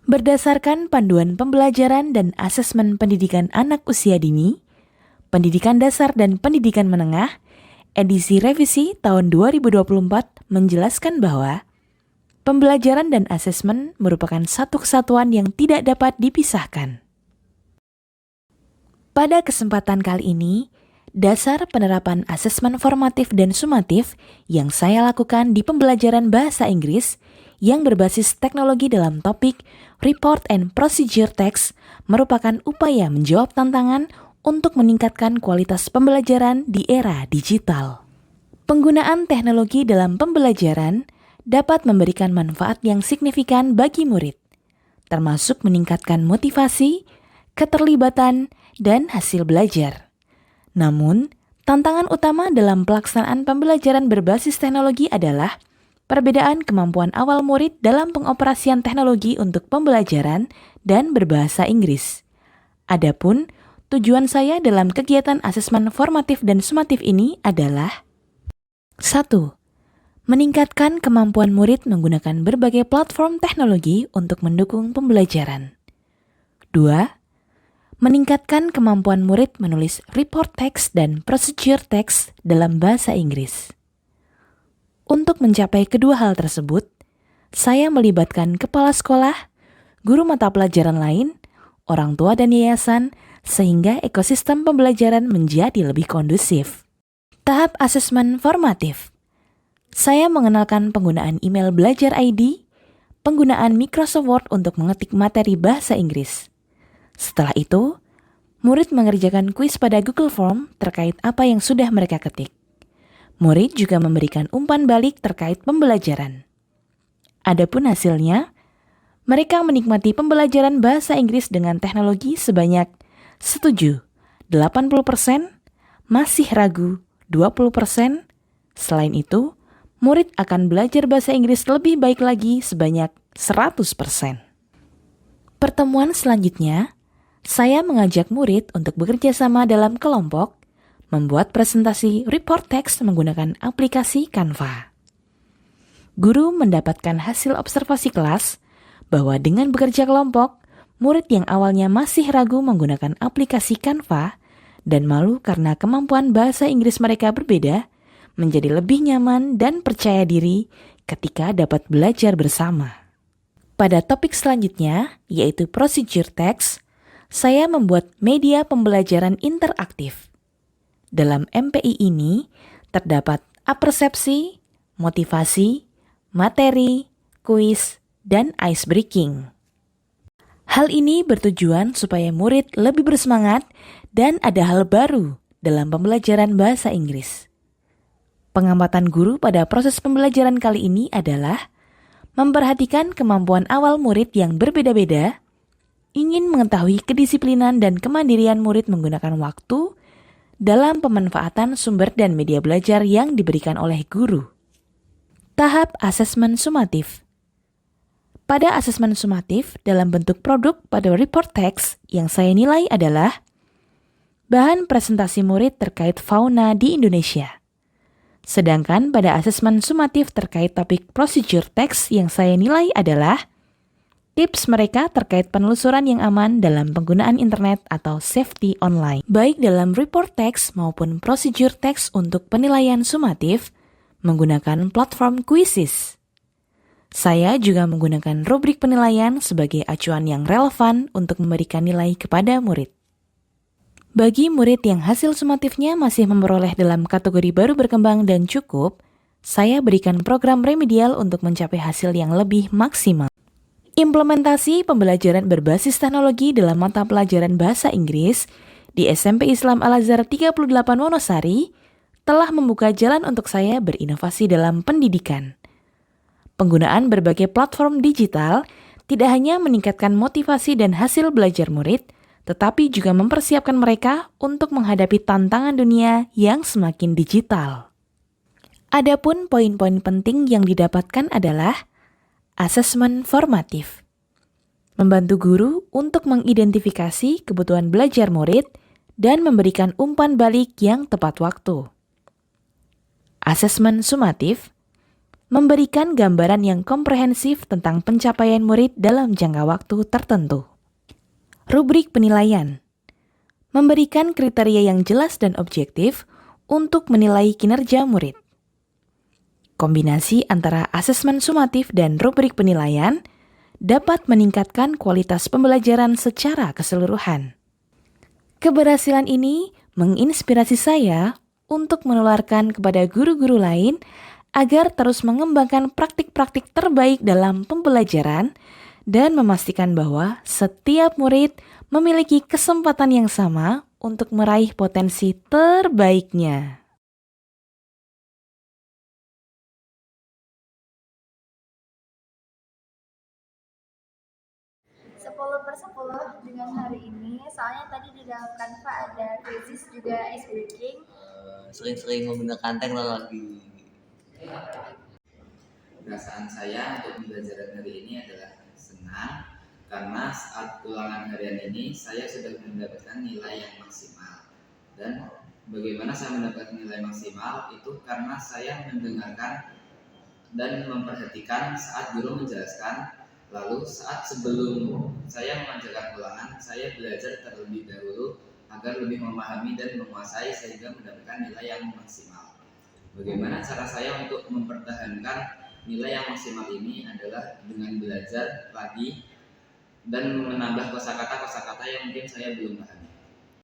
Berdasarkan panduan pembelajaran dan asesmen pendidikan anak usia dini, pendidikan dasar dan pendidikan menengah, edisi revisi tahun 2024 menjelaskan bahwa pembelajaran dan asesmen merupakan satu kesatuan yang tidak dapat dipisahkan. Pada kesempatan kali ini, dasar penerapan asesmen formatif dan sumatif yang saya lakukan di pembelajaran bahasa Inggris yang berbasis teknologi dalam topik Report and Procedure Text merupakan upaya menjawab tantangan untuk meningkatkan kualitas pembelajaran di era digital. Penggunaan teknologi dalam pembelajaran dapat memberikan manfaat yang signifikan bagi murid, termasuk meningkatkan motivasi, keterlibatan, dan hasil belajar. Namun, tantangan utama dalam pelaksanaan pembelajaran berbasis teknologi adalah perbedaan kemampuan awal murid dalam pengoperasian teknologi untuk pembelajaran dan berbahasa Inggris. Adapun, tujuan saya dalam kegiatan asesmen formatif dan sumatif ini adalah 1. Meningkatkan kemampuan murid menggunakan berbagai platform teknologi untuk mendukung pembelajaran. 2. Meningkatkan kemampuan murid menulis report text dan procedure text dalam bahasa Inggris. Untuk mencapai kedua hal tersebut, saya melibatkan kepala sekolah, guru mata pelajaran lain, orang tua dan yayasan, sehingga ekosistem pembelajaran menjadi lebih kondusif. Tahap asesmen formatif. Saya mengenalkan penggunaan email belajar ID, penggunaan Microsoft Word untuk mengetik materi bahasa Inggris. Setelah itu, murid mengerjakan kuis pada Google Form terkait apa yang sudah mereka ketik. Murid juga memberikan umpan balik terkait pembelajaran. Adapun hasilnya, mereka menikmati pembelajaran bahasa Inggris dengan teknologi sebanyak setuju 80%, masih ragu 20%. Selain itu, murid akan belajar bahasa Inggris lebih baik lagi sebanyak 100%. Pertemuan selanjutnya, saya mengajak murid untuk bekerja sama dalam kelompok, membuat presentasi report text menggunakan aplikasi Canva. Guru mendapatkan hasil observasi kelas bahwa dengan bekerja kelompok, murid yang awalnya masih ragu menggunakan aplikasi Canva dan malu karena kemampuan bahasa Inggris mereka berbeda, menjadi lebih nyaman dan percaya diri ketika dapat belajar bersama. Pada topik selanjutnya, yaitu procedure text, saya membuat media pembelajaran interaktif. Dalam MPI ini terdapat apersepsi, motivasi, materi, kuis, dan ice breaking. Hal ini bertujuan supaya murid lebih bersemangat dan ada hal baru dalam pembelajaran bahasa Inggris. Pengamatan guru pada proses pembelajaran kali ini adalah memperhatikan kemampuan awal murid yang berbeda-beda, ingin mengetahui kedisiplinan dan kemandirian murid menggunakan waktu dalam pemanfaatan sumber dan media belajar yang diberikan oleh guru. Tahap asesmen sumatif. Pada asesmen sumatif dalam bentuk produk pada report text yang saya nilai adalah bahan presentasi murid terkait fauna di Indonesia. Sedangkan pada asesmen sumatif terkait topik procedure text yang saya nilai adalah tips mereka terkait penelusuran yang aman dalam penggunaan internet atau safety online. Baik dalam report text maupun procedure text untuk penilaian sumatif menggunakan platform Quizzes. Saya juga menggunakan rubrik penilaian sebagai acuan yang relevan untuk memberikan nilai kepada murid. Bagi murid yang hasil sumatifnya masih memperoleh dalam kategori baru berkembang dan cukup, saya berikan program remedial untuk mencapai hasil yang lebih maksimal. Implementasi pembelajaran berbasis teknologi dalam mata pelajaran bahasa Inggris di SMP Islam Al-Azhar 38 Wonosari telah membuka jalan untuk saya berinovasi dalam pendidikan. Penggunaan berbagai platform digital tidak hanya meningkatkan motivasi dan hasil belajar murid, tetapi juga mempersiapkan mereka untuk menghadapi tantangan dunia yang semakin digital. Adapun poin-poin penting yang didapatkan adalah asesmen formatif. Membantu guru untuk mengidentifikasi kebutuhan belajar murid dan memberikan umpan balik yang tepat waktu. Asesmen sumatif. memberikan gambaran yang komprehensif tentang pencapaian murid dalam jangka waktu tertentu. Rubrik penilaian memberikan kriteria yang jelas dan objektif untuk menilai kinerja murid. Kombinasi antara asesmen sumatif dan rubrik penilaian dapat meningkatkan kualitas pembelajaran secara keseluruhan. Keberhasilan ini menginspirasi saya untuk menularkan kepada guru-guru lain agar terus mengembangkan praktik-praktik terbaik dalam pembelajaran dan memastikan bahwa setiap murid memiliki kesempatan yang sama untuk meraih potensi terbaiknya. 10/10 dengan hari ini, soalnya tadi di dalam Canva ada quizzes juga ice breaking. Sering-sering menggunakan teknologi. Perasaan saya untuk pembelajaran hari ini adalah senang karena saat ulangan harian ini saya sudah mendapatkan nilai yang maksimal. Dan bagaimana saya mendapatkan nilai maksimal itu karena saya mendengarkan dan memperhatikan saat guru menjelaskan. Lalu saat sebelum saya mengerjakan ulangan, saya belajar terlebih dahulu agar lebih memahami dan menguasai sehingga mendapatkan nilai yang maksimal. Bagaimana cara saya untuk mempertahankan nilai yang maksimal ini adalah dengan belajar lagi dan menambah kosakata-kosakata yang mungkin saya belum pahami.